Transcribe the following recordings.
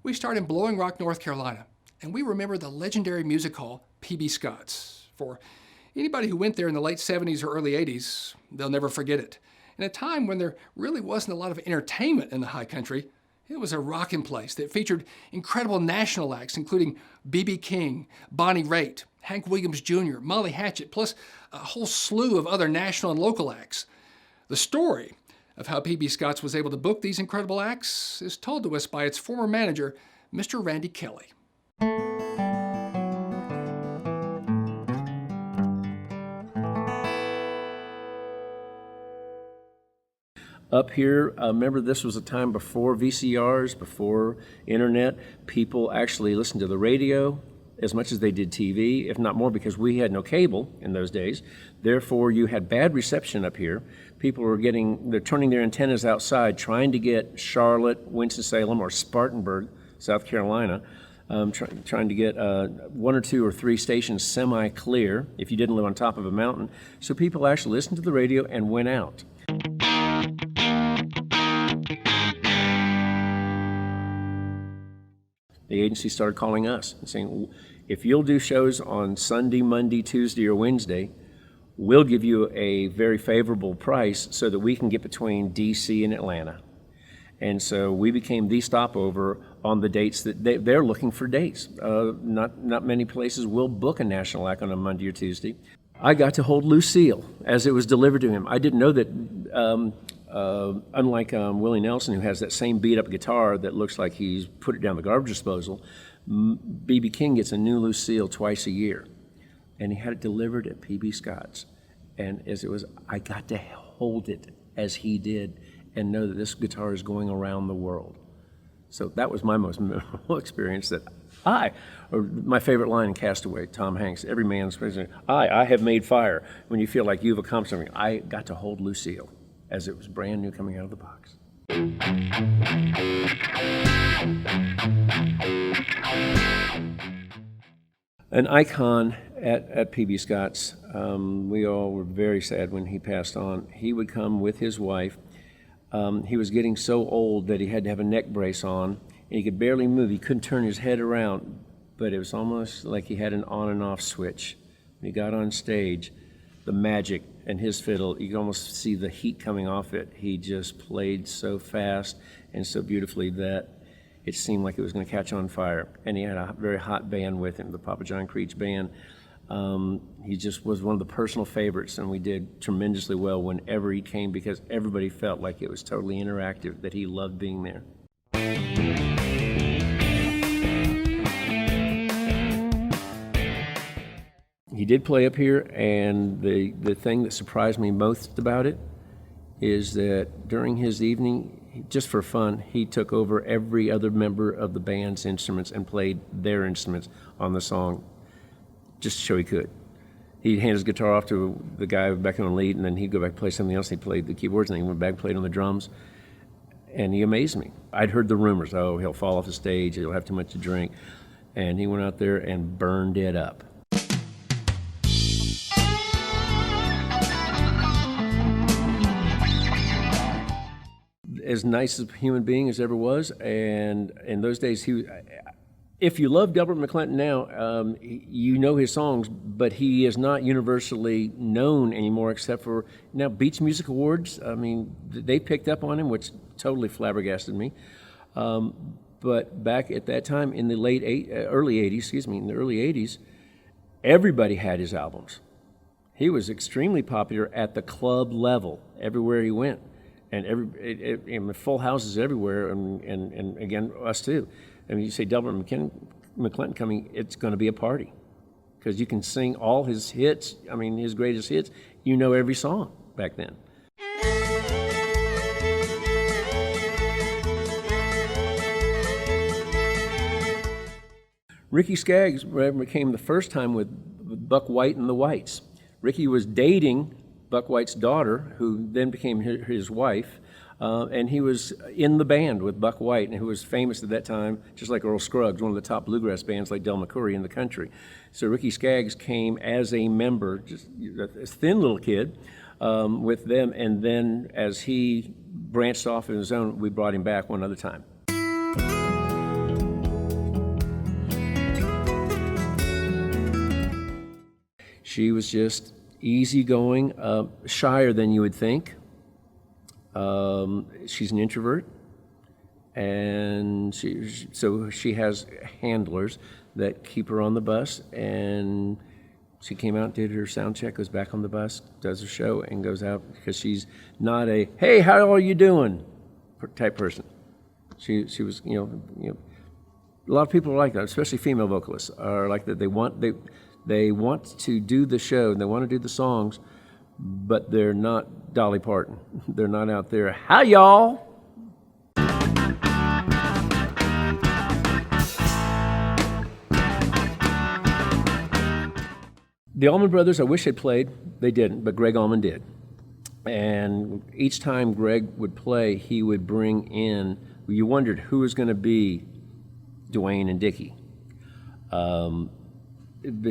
We start in Blowing Rock, North Carolina, and we remember the legendary music hall, PB Scots. For anybody who went there in the late 70s or early 80s, they'll never forget it. In a time when there really wasn't a lot of entertainment in the high country, it was a rocking place that featured incredible national acts, including B.B. King, Bonnie Raitt, Hank Williams Jr., Molly Hatchet, plus a whole slew of other national and local acts. The story of how PB Scots was able to book these incredible acts is told to us by its former manager, Mr. Randy Kelly. Up here, remember this was a time before VCRs, before internet. People actually listened to the radio as much as they did TV, if not more, because we had no cable in those days. Therefore, you had bad reception up here. People were they're turning their antennas outside, trying to get Charlotte, Winston-Salem, or Spartanburg, South Carolina, trying to get 1 or 2 or 3 stations semi-clear if you didn't live on top of a mountain. So people actually listened to the radio and went out. The agency started calling us and saying, if you'll do shows on Sunday, Monday, Tuesday, or Wednesday, we'll give you a very favorable price so that we can get between DC and Atlanta. And so we became the stopover on the dates that they're looking for dates. Not many places will book a national act on a Monday or Tuesday. I got to hold Lucille as it was delivered to him. I didn't know that unlike Willie Nelson, who has that same beat-up guitar that looks like he's put it down the garbage disposal, B.B. King gets a new Lucille twice a year, and he had it delivered at PB Scots. And as it was, I got to hold it as he did and know that this guitar is going around the world. So that was my most memorable experience. Or my favorite line in Castaway, Tom Hanks, every man's president, I have made fire. When you feel like you've accomplished something, I got to hold Lucille as it was brand new coming out of the box. An icon at PB Scots. We all were very sad when he passed on. He would come with his wife. He was getting so old that he had to have a neck brace on, and he could barely move. He couldn't turn his head around, but it was almost like he had an on and off switch. When he got on stage, the magic and his fiddle, you could almost see the heat coming off it. He just played so fast and so beautifully that it seemed like it was going to catch on fire. And he had a very hot band with him, the Papa John Creech band. He just was one of the personal favorites, and we did tremendously well whenever he came because everybody felt like it was totally interactive, that he loved being there. He did play up here, and the thing that surprised me most about it is that during his evening, just for fun, he took over every other member of the band's instruments and played their instruments on the song, just to show he could. He'd hand his guitar off to the guy back on lead, and then he'd go back and play something else. He played the keyboards, and then he went back and played on the drums, and he amazed me. I'd heard the rumors, oh, he'll fall off the stage, he'll have too much to drink, and he went out there and burned it up. As nice a human being as ever was, and in those days, if you love Delbert McClinton now, you know his songs, but he is not universally known anymore except for now Beach Music Awards. I mean, they picked up on him, which totally flabbergasted me. But back at that time, in the early 80s, everybody had his albums. He was extremely popular at the club level everywhere he went. And full houses everywhere, and again, us too. I mean, you say Delbert McClinton coming, it's going to be a party. Because you can sing all his hits, I mean, his greatest hits, you know every song back then. Ricky Skaggs came the first time with Buck White and the Whites. Ricky was dating Buck White's daughter, who then became his wife, and he was in the band with Buck White, and who was famous at that time, just like Earl Scruggs, one of the top bluegrass bands like Del McCoury in the country. So Ricky Skaggs came as a member, just a thin little kid, with them, and then as he branched off on his own, we brought him back one other time. She was just easygoing, shyer than you would think. She's an introvert, and she has handlers that keep her on the bus, and she came out, did her sound check, goes back on the bus, does her show, and goes out, because she's not a, hey, how are you doing type person. She was, a lot of people are like that, especially female vocalists are like that. They want to do the show, and they want to do the songs, but they're not Dolly Parton. They're not out there, hi y'all. The Allman Brothers, I wish they'd played. They didn't, but Gregg Allman did. And each time Gregg would play, he would bring in, you wondered who was going to be Dwayne and Dickie.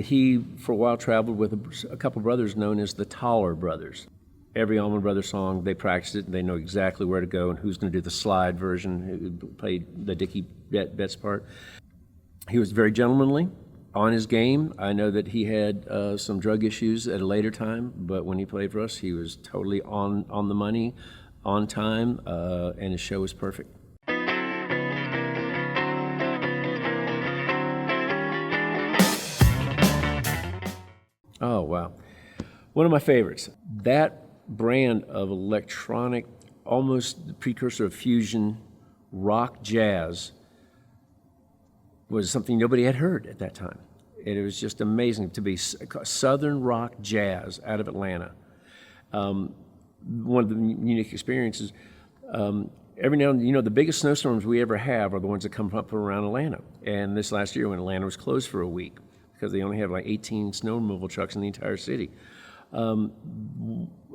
He, for a while, traveled with a couple brothers known as the Toller Brothers. Every Allman Brothers song, they practiced it, and they know exactly where to go and who's going to do the slide version, who played the Dickie Betts part. He was very gentlemanly. On his game, I know that he had some drug issues at a later time, but when he played for us, he was totally on the money, on time, and his show was perfect. Oh, wow. One of my favorites. That brand of electronic, almost the precursor of fusion, rock jazz, was something nobody had heard at that time. It was just amazing to be Southern rock jazz out of Atlanta. One of the unique experiences, every now and then, the biggest snowstorms we ever have are the ones that come up around Atlanta. And this last year when Atlanta was closed for a week, because they only have like 18 snow removal trucks in the entire city.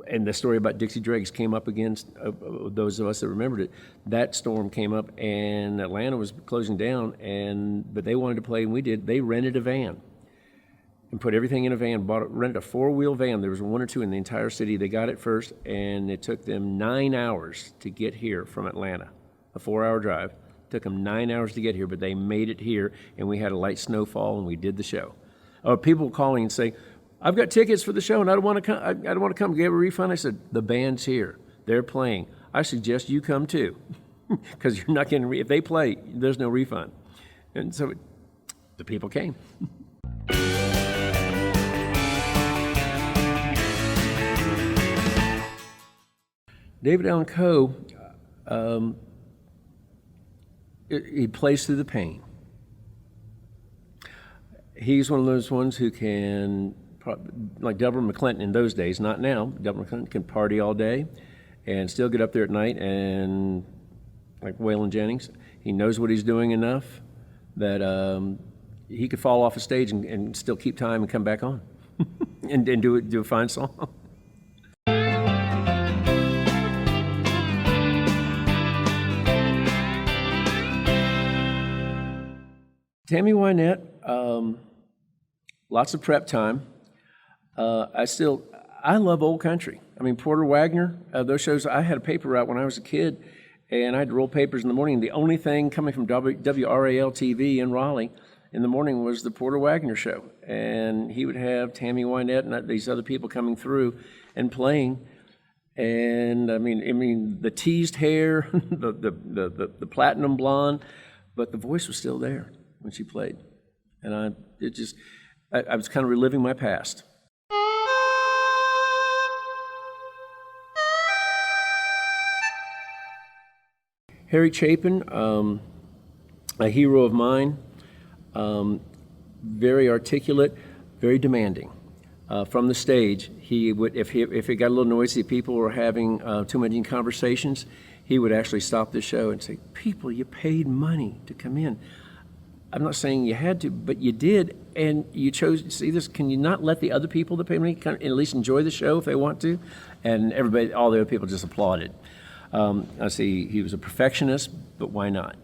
And the story about Dixie Dregs came up against those of us that remembered it. That storm came up, and Atlanta was closing down, but they wanted to play, and we did. They rented a van and put everything in a van, rented a four-wheel van. There was one or two in the entire city. They got it first, and it took them 9 hours to get here from Atlanta, a 4-hour drive. It took them 9 hours to get here, but they made it here, and we had a light snowfall, and we did the show. People calling and saying, I've got tickets for the show and I don't want to come. I don't want to come. Get a refund. I said, the band's here. They're playing. I suggest you come too, because you're not getting. If they play, there's no refund. And so the people came. David Allan Coe, he plays through the pain. He's one of those ones who can, like Delbert McClinton in those days, not now. Delbert McClinton can party all day and still get up there at night, and like Waylon Jennings, he knows what he's doing enough that he could fall off a stage and still keep time and come back on and do a fine song. Tammy Wynette, lots of prep time. I love old country. I mean, Porter Wagner, those shows, I had a paper route when I was a kid, and I had to roll papers in the morning. The only thing coming from WRAL TV in Raleigh in the morning was the Porter Wagner show. And he would have Tammy Wynette and these other people coming through and playing. And I mean, the teased hair, the platinum blonde, but the voice was still there when she played. And I was kind of reliving my past. Harry Chapin, a hero of mine, very articulate, very demanding. From the stage, he would, if it got a little noisy, people were having too many conversations, he would actually stop the show and say, "People, you paid money to come in. I'm not saying you had to, but you did, and you chose to see this. Can you not let the other people that pay money kind of at least enjoy the show if they want to?" And everybody, all the other people just applauded. I see he was a perfectionist, but why not?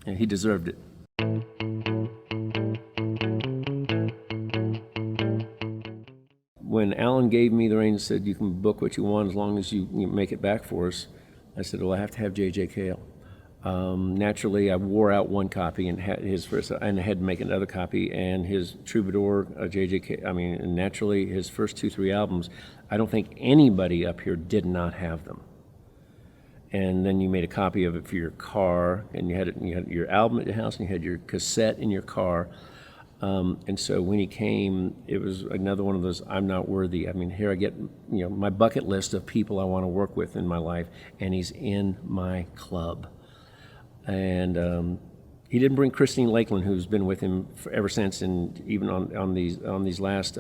And he deserved it. When Alan gave me the reins and said, "You can book what you want as long as you make it back for us," I said, "Well, I have to have JJ Cale." Naturally, I wore out one copy and had his first, and I had to make another copy. And his Troubadour, JJ Cale, and naturally, his first 2-3 albums, I don't think anybody up here did not have them. And then you made a copy of it for your car, and you had your album at your house, and you had your cassette in your car. And so when he came, it was another one of those, I'm not worthy. I mean, here I get, my bucket list of people I want to work with in my life, and he's in my club. And he didn't bring Christine Lakeland, who's been with him ever since, and even on these last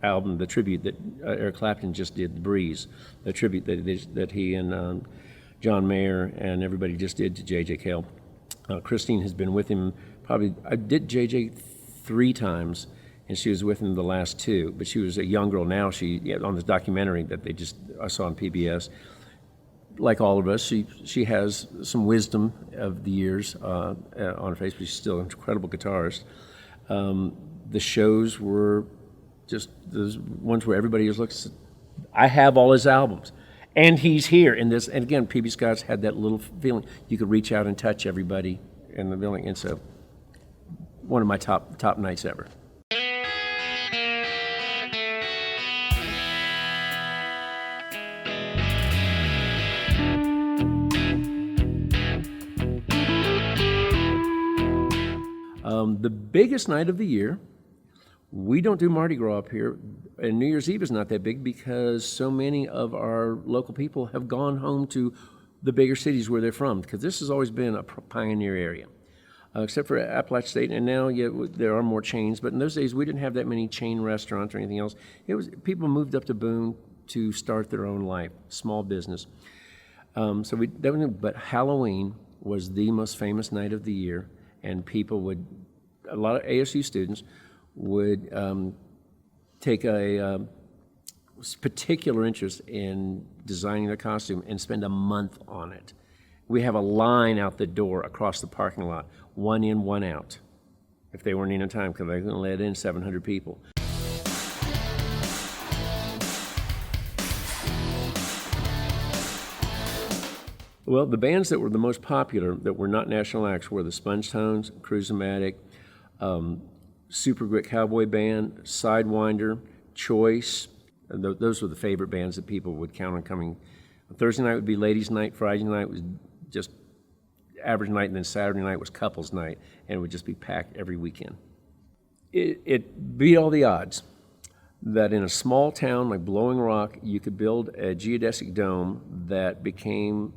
album, the tribute that Eric Clapton just did, The Breeze, the tribute that he and John Mayer and everybody just did to JJ Cale. Christine has been with him probably, I did JJ 3 times, and she was with him the last 2, but she was a young girl now. She, on this documentary that I saw on PBS, like all of us, she has some wisdom of the years on her face, but she's still an incredible guitarist. The shows were just those ones where everybody just looks, I have all his albums, and he's here in this. And again, PB Scots had that little feeling you could reach out and touch everybody in the building, and so one of my top nights ever. The biggest night of the year, we don't do Mardi Gras up here, and New Year's Eve is not that big because so many of our local people have gone home to the bigger cities where they're from, because this has always been a pioneer area, except for Appalachian State, and now there are more chains, but in those days we didn't have that many chain restaurants or anything else. It was people moved up to Boone to start their own life, small business. But Halloween was the most famous night of the year, and a lot of ASU students would take a particular interest in designing their costume and spend a month on it. We have a line out the door across the parking lot, 1 in, 1 out, if they weren't in on time, because they couldn't let in 700 people. Well, the bands that were the most popular that were not national acts were the Sponge Tones, Cruise-O-Matic, Super Grit Cowboy Band, Sidewinder, Choice. Those were the favorite bands that people would count on coming. Thursday night would be ladies' night, Friday night was just average night, and then Saturday night was couples' night, and it would just be packed every weekend. It beat all the odds that in a small town like Blowing Rock, you could build a geodesic dome that became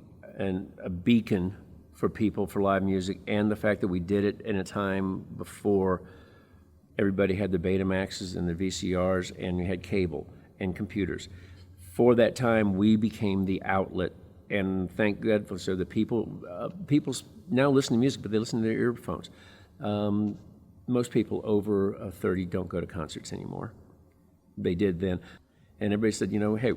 a beacon for people for live music, and the fact that we did it in a time before everybody had the Betamaxes and the VCRs, and we had cable and computers. For that time, we became the outlet, and thank God for so that people now listen to music, but they listen to their earphones. Most people over 30 don't go to concerts anymore. They did then, and everybody said, hey,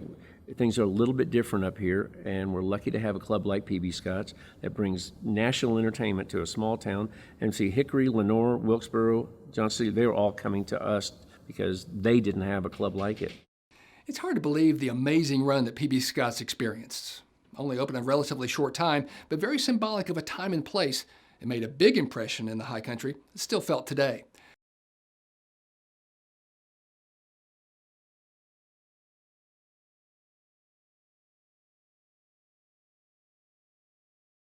things are a little bit different up here, and we're lucky to have a club like PB Scots that brings national entertainment to a small town. And see, Hickory, Lenore, Wilkesboro, Johnson City, they were all coming to us because they didn't have a club like it. It's hard to believe the amazing run that PB Scots experienced. Only opened a relatively short time, but very symbolic of a time and place. It made a big impression in the high country. It's still felt today.